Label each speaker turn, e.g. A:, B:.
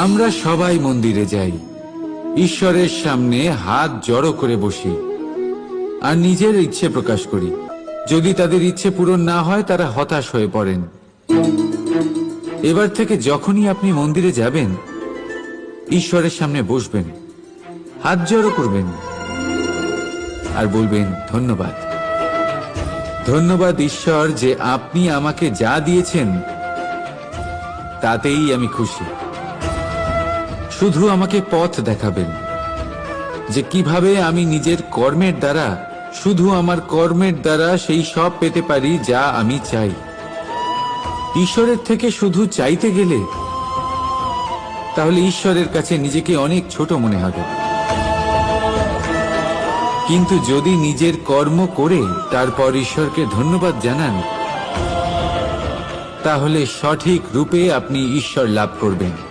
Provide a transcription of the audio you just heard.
A: আমরা সবাই মন্দিরে যাই, ঈশ্বরের সামনে হাত জড়ো করে বসি আর নিজের ইচ্ছে প্রকাশ করি। যদি তাদের ইচ্ছে পূরণ না হয় তারা হতাশ হয়ে পড়েন। এবার থেকে যখনই আপনি মন্দিরে যাবেন, ঈশ্বরের সামনে বসবেন, হাত জড়ো করবেন আর বলবেন, ধন্যবাদ, ধন্যবাদ ঈশ্বর যে আপনি আমাকে যা দিয়েছেন তাতেই আমি খুশি। শুধু আমাকে পথ দেখাবেন যে কিভাবে আমি নিজের কর্মের দ্বারা, শুধু আমার কর্মের দ্বারা সেই সব পেতে পারি যা আমি চাই। ঈশ্বরের থেকে শুধু চাইতে গেলে তাহলে ঈশ্বরের কাছে নিজেকে অনেক ছোট মনে হবে। কিন্তু যদি নিজের কর্ম করে তারপর ঈশ্বরকে ধন্যবাদ জানান, তাহলে সঠিক রূপে আপনি ঈশ্বর লাভ করবেন।